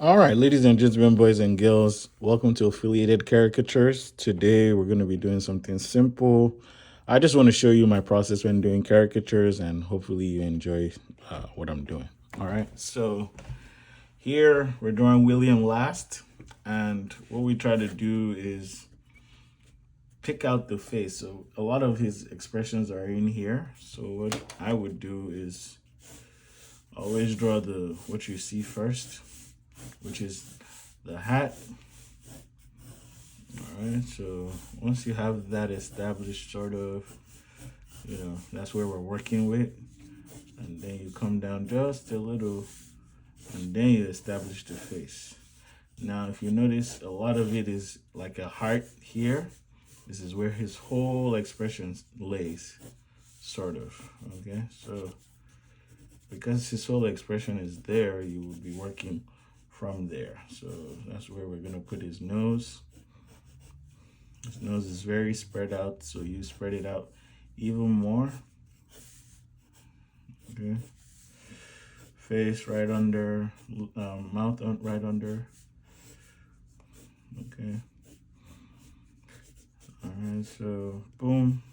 All right, ladies and gentlemen, boys and girls, welcome to Affiliated Caricatures. Today we're going to be doing something simple. I just want to show you my process when doing caricatures, and hopefully you enjoy what I'm doing. All right, so here we're drawing William last, and what we try to do is pick out the face. So a lot of his expressions are in here. So what I would do is always draw the what you see first, which is the hat. All right, so once you have that established, sort of, that's where we're working with. And then you come down just a little, and then you establish the face. Now, if you notice, a lot of it is like a heart here. This is where his whole expression lays, sort of. Okay, so because his whole expression is there, you will be working from there. So that's where we're gonna put his nose. His nose is very spread out, so you spread it out even more. Okay. Face right under, mouth right under. Okay. All right, so boom.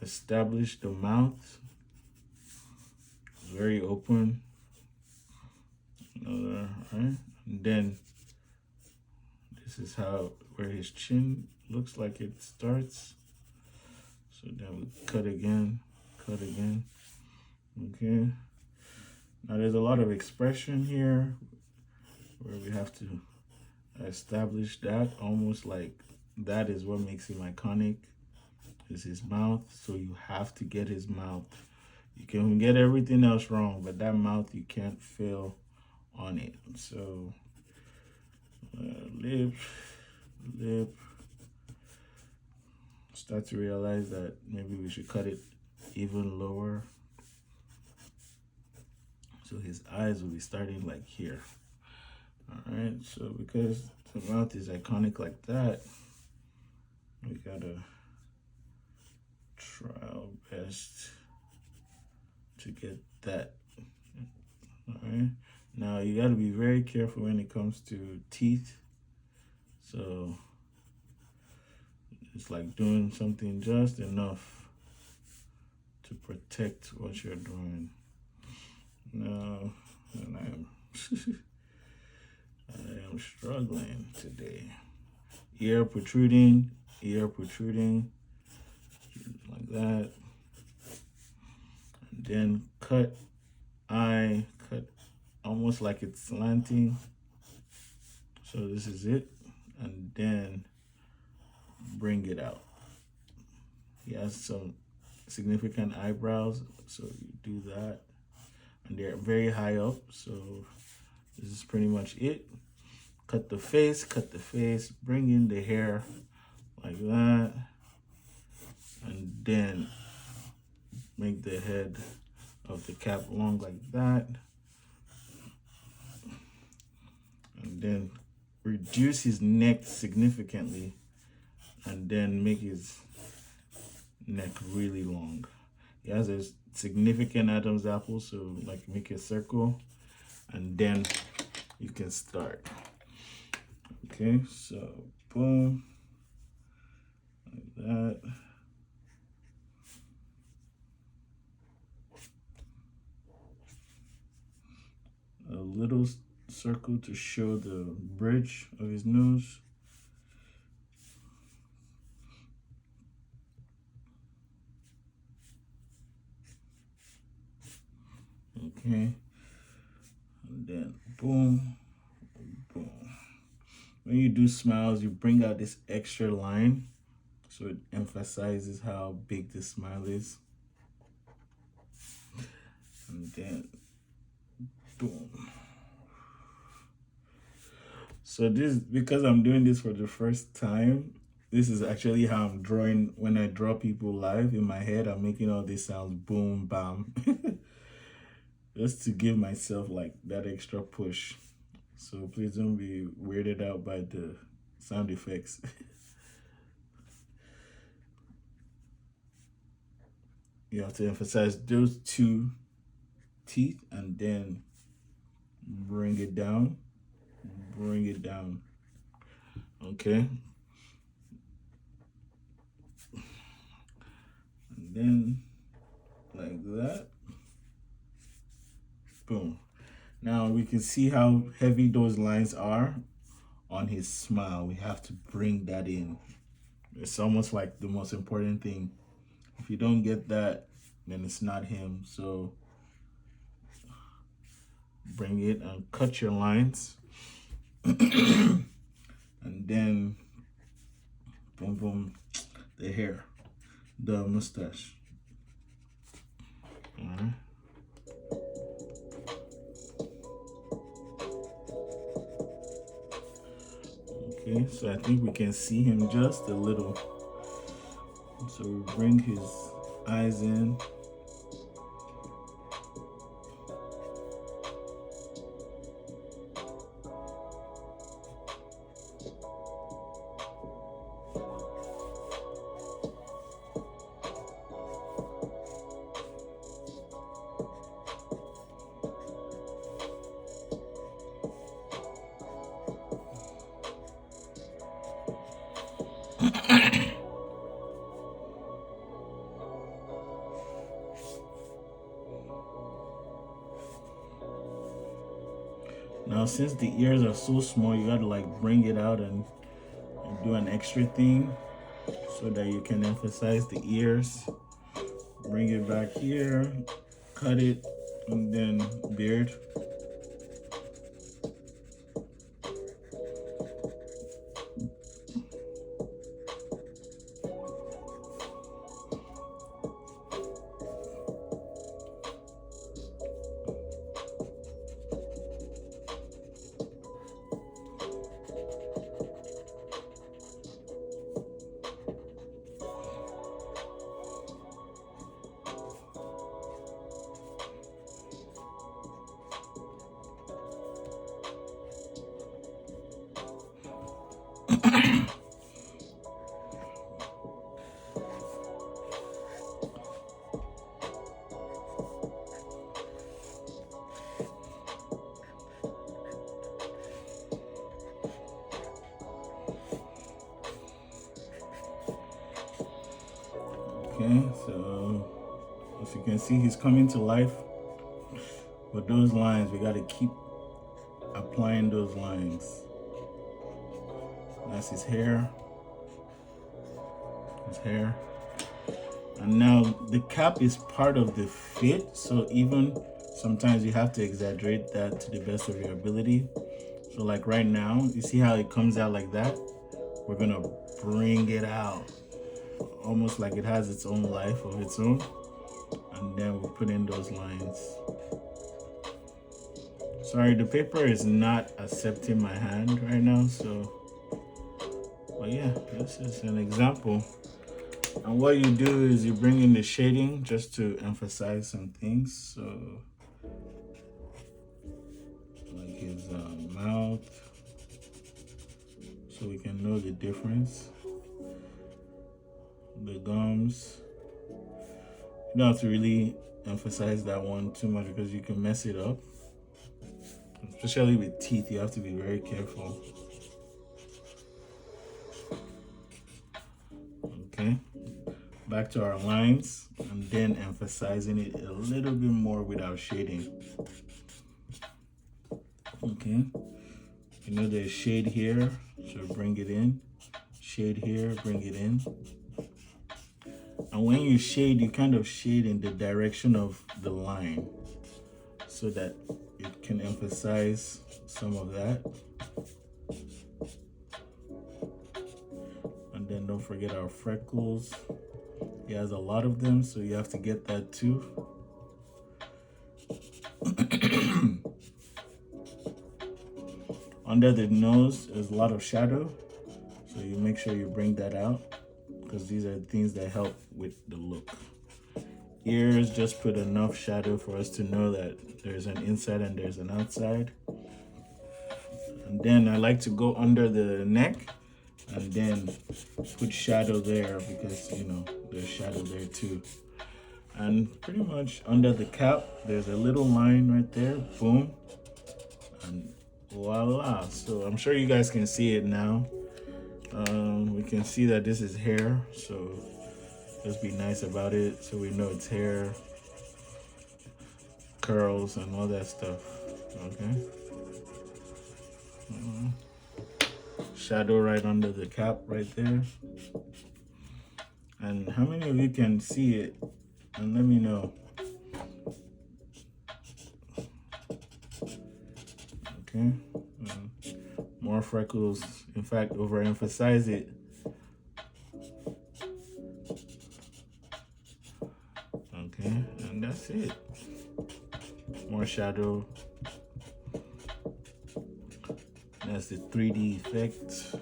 Establish the mouth. It's very open. Another, right? And then this is how where his chin looks like it starts. So then we cut again, cut again. Okay. Now there's a lot of expression here where we have to establish that, almost like that is what makes him iconic, is his mouth. So you have to get his mouth. You can get everything else wrong, but that mouth you can't fail on it. So lip, lip. Start to realize that maybe we should cut it even lower. So his eyes will be starting like here. All right, so because the mouth is iconic like that, we gotta try our best to get that. All right, now you gotta be very careful when it comes to teeth. So it's like doing something just enough to protect what you're doing. Now, and I am struggling today. Ear protruding, like that. And then cut eye, cut almost like it's slanting. So this is it. And then bring it out. He has some significant eyebrows, so you do that. And they're very high up, so this is pretty much it. Cut the face, bring in the hair like that, and then make the head of the cap long like that, and then reduce his neck significantly, and then make his neck really long. He has a significant Adam's apple, so like make a circle, and then you can start. Okay, so boom, like that. A little circle to show the bridge of his nose. Okay, and then boom, boom. When you do smiles, you bring out this extra line, so it emphasizes how big the smile is. And then boom. So this, because I'm doing this for the first time, this is actually how I'm drawing. When I draw people live in my head, I'm making all these sounds, boom, bam, just to give myself like that extra push. So please don't be weirded out by the sound effects. You have to emphasize those two teeth and then bring it down. bring it down. Okay. And then like that. Boom. Now we can see how heavy those lines are on his smile. We have to bring that in. It's almost like the most important thing. If you don't get that, then it's not him. So bring it and cut your lines. And then boom, boom, the hair, the mustache. All right. Okay, so I think we can see him just a little. So we bring his eyes in. Now, since the ears are so small, you gotta like bring it out and do an extra thing so that you can emphasize the ears. Bring it back here, cut it, and then beard. Okay, so as you can see, he's coming to life. But those lines, we gotta keep applying those lines. That's his hair. His hair. And now the cap is part of the fit, so even sometimes you have to exaggerate that to the best of your ability. So like right now, you see how it comes out like that? We're gonna bring it out almost like it has its own life of its own, and then we'll put in those lines. Sorry, the paper is not accepting my hand right now, so but yeah, this is an example. And what you do is you bring in the shading just to emphasize some things. So like his mouth, so we can know the difference. The gums. You don't have to really emphasize that one too much because you can mess it up. Especially with teeth, you have to be very careful. Okay, back to our lines and then emphasizing it a little bit more with our shading. Okay, you know there's shade here, so bring it in. Shade here, bring it in. And when you shade, you kind of shade in the direction of the line so that it can emphasize some of that. And then don't forget our freckles. He has a lot of them, so you have to get that too. Under the nose, there's a lot of shadow, so you make sure you bring that out because these are things that help with the look. Ears, just put enough shadow for us to know that there's an inside and there's an outside. And then I like to go under the neck and then put shadow there because, you know, there's shadow there too. And pretty much under the cap, there's a little line right there, boom. And Voila. So I'm sure you guys can see it now. We can see that this is hair, so let's be nice about it so we know it's hair, curls, and all that stuff. Okay. Shadow right under the cap right there. And how many of you can see it? And let me know. Okay. More freckles. In fact, overemphasize it. Okay, and that's it. More shadow. That's the 3D effect.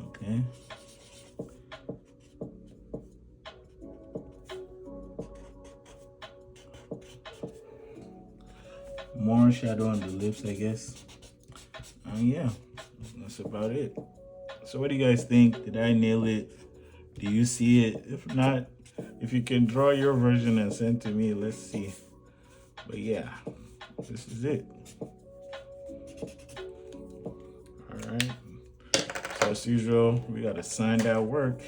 Okay. More shadow on the lips, I guess. And yeah, that's about it. So what do you guys think? Did I nail it? Do you see it? If not, if you can draw your version and send to me, let's see. But yeah, this is it. All right. So as usual, we gotta sign that work.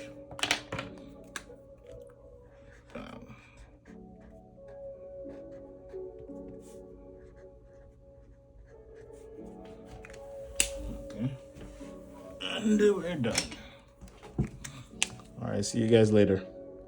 Okay. And we're done. All right, see you guys later.